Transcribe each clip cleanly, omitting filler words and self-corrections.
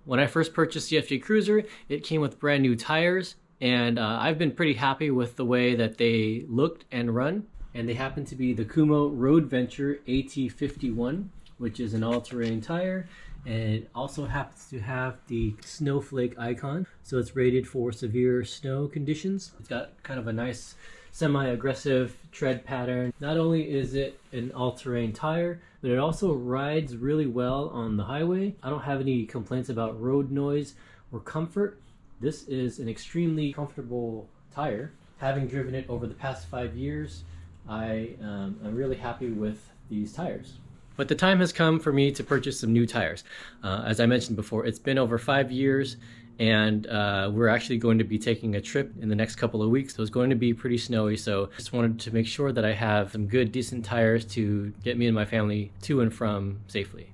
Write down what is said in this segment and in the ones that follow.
When I first purchased the FJ Cruiser, it came with brand new tires, and I've been pretty happy with the way that they looked and run. And they happen to be the Kumho Road Venture AT51, which is an all-terrain tire, and it also happens to have the snowflake icon, so it's rated for severe snow conditions. It's got kind of a nice semi-aggressive tread pattern. Not only is it an all-terrain tire, but it also rides really well on the highway. I don't have any complaints about road noise or comfort. This is an extremely comfortable tire. Having driven it over the past 5 years, I'm really happy with these tires. But the time has come for me to purchase some new tires. As I mentioned before, it's been over 5 years, and we're actually going to be taking a trip in the next couple of weeks. So it's going to be pretty snowy, so just wanted to make sure that I have some good, decent tires to get me and my family to and from safely.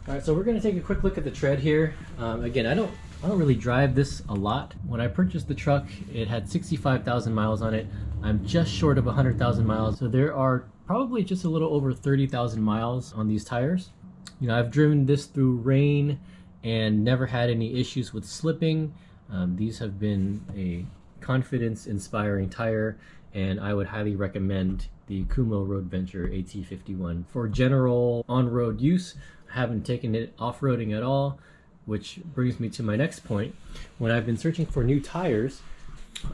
All right, so we're going to take a quick look at the tread here. Again, I don't really drive this a lot. When I purchased the truck, it had 65,000 miles on it. I'm just short of 100,000 miles, so there are probably just a little over 30,000 miles on these tires. You know, I've driven this through rain and never had any issues with slipping. These have been a confidence-inspiring tire, and I would highly recommend the Kumho Road Venture AT51. For general on-road use, I haven't taken it off-roading at all, which brings me to my next point. When I've been searching for new tires,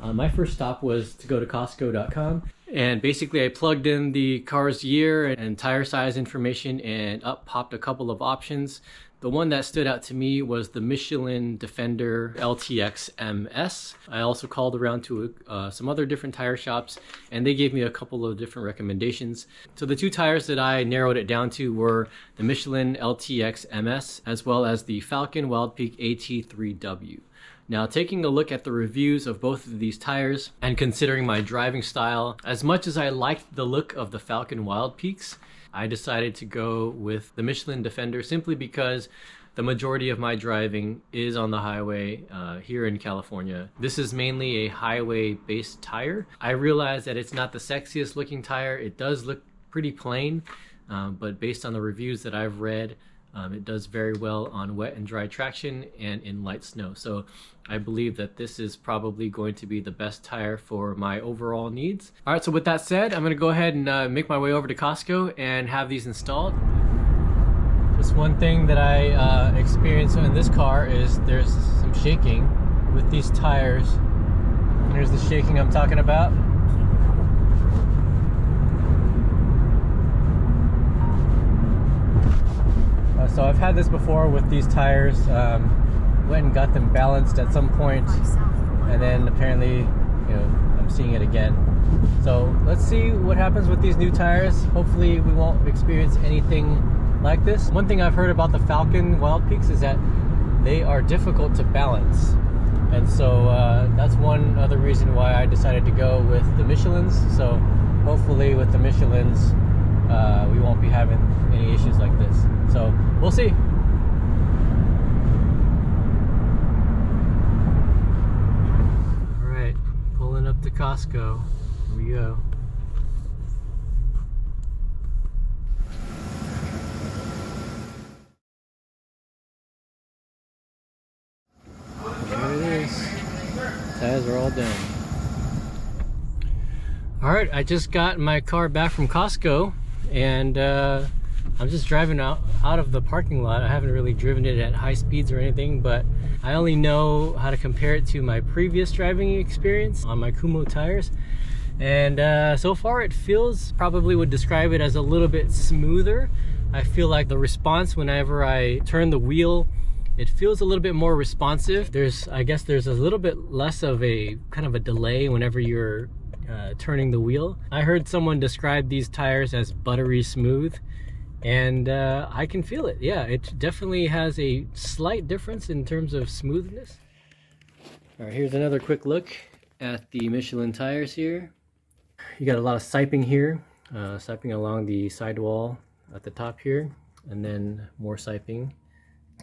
my first stop was to go to Costco.com, and basically I plugged in the car's year and tire size information, and up popped a couple of options. The one that stood out to me was the Michelin Defender LTX MS. I also called around to some other different tire shops, and they gave me a couple of different recommendations. So the two tires that I narrowed it down to were the Michelin LTX MS, as well as the Falken Wildpeak AT3W. Now, taking a look at the reviews of both of these tires and considering my driving style, as much as I liked the look of the Falken Wildpeaks, I decided to go with the Michelin Defender simply because the majority of my driving is on the highway here in California. This is mainly a highway-based tire. I realize that it's not the sexiest looking tire. It does look pretty plain, but based on the reviews that I've read, it does very well on wet and dry traction and in light snow. So I believe that this is probably going to be the best tire for my overall needs. All right, so with that said, I'm gonna go ahead and make my way over to Costco and have these installed. Just one thing that I experienced in this car is there's some shaking with these tires. Here's the shaking I'm talking about. So I've had this before with these tires. Went and got them balanced at some point, and then apparently, you know, I'm seeing it again. So let's see what happens with these new tires. Hopefully we won't experience anything like this. One thing I've heard about the Falken Wildpeaks is that they are difficult to balance, and so that's one other reason why I decided to go with the Michelins. So hopefully with the Michelins we won't be having any issues like this. So we'll see. All right, pulling up to Costco. Here we go. There it is. Tires are all done. All right, I just got my car back from Costco, and I'm just driving out of the parking lot. I haven't really driven it at high speeds or anything, but I only know how to compare it to my previous driving experience on my Kumho tires. And so far it feels, probably would describe it as a little bit smoother. I feel like the response whenever I turn the wheel, it feels a little bit more responsive. I guess there's a little bit less of a kind of a delay whenever you're turning the wheel. I heard someone describe these tires as buttery smooth, and I can feel it. Yeah, it definitely has a slight difference in terms of smoothness. All right, here's another quick look at the Michelin tires here. You got a lot of siping here, siping along the sidewall at the top here, and then more siping.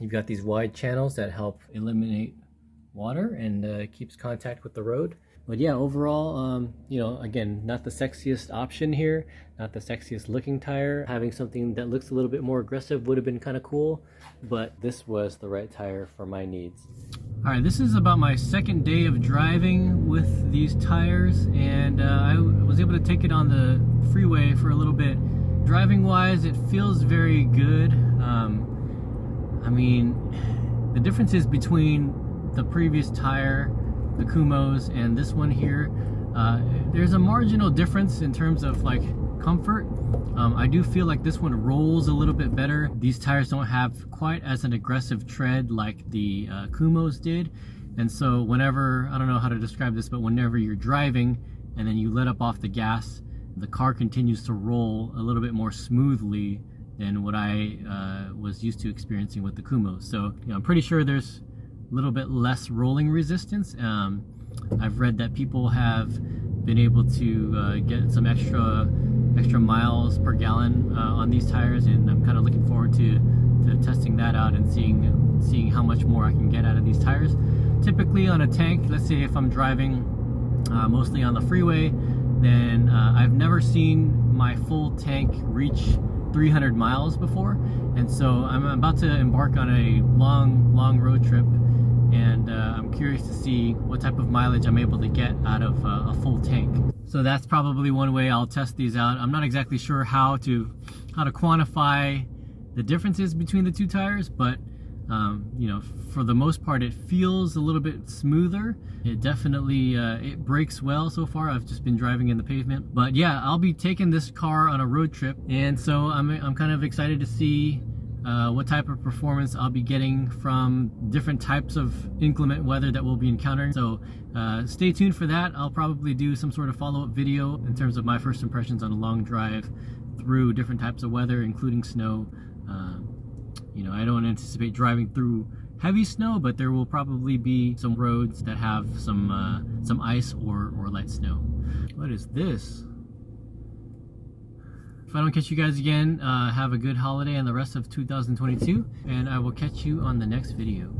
You've got these wide channels that help eliminate water and keeps contact with the road. But yeah, overall, you know, again, not the sexiest option here, not the sexiest looking tire. Having something that looks a little bit more aggressive would have been kind of cool, but this was the right tire for my needs. All right, this is about my second day of driving with these tires, and I was able to take it on the freeway for a little bit. Driving wise, it feels very good. I mean, the differences between the previous tire, the Kumho's, and this one here, there's a marginal difference in terms of like comfort. I do feel like this one rolls a little bit better. These tires don't have quite as an aggressive tread like the Kumho's did, and so whenever, I don't know how to describe this, but whenever you're driving and then you let up off the gas, the car continues to roll a little bit more smoothly than what I was used to experiencing with the Kumho's. So you know, I'm pretty sure there's a little bit less rolling resistance. I've read that people have been able to get some extra miles per gallon on these tires, and I'm kind of looking forward to testing that out and seeing how much more I can get out of these tires. Typically on a tank, let's say if I'm driving mostly on the freeway, then I've never seen my full tank reach 300 miles before, and so I'm about to embark on a long road trip, and I'm curious to see what type of mileage I'm able to get out of a full tank. So that's probably one way I'll test these out. I'm not exactly sure how to quantify the differences between the two tires, but you know, for the most part, it feels a little bit smoother. It definitely it brakes well so far. I've just been driving in the pavement, but yeah, I'll be taking this car on a road trip, and so I'm kind of excited to see what type of performance I'll be getting from different types of inclement weather that we'll be encountering. So stay tuned for that. I'll probably do some sort of follow-up video in terms of my first impressions on a long drive through different types of weather, including snow. You know, I don't anticipate driving through heavy snow, but there will probably be some roads that have some ice or light snow. What is this? If I don't catch you guys again, have a good holiday and the rest of 2022, and I will catch you on the next video.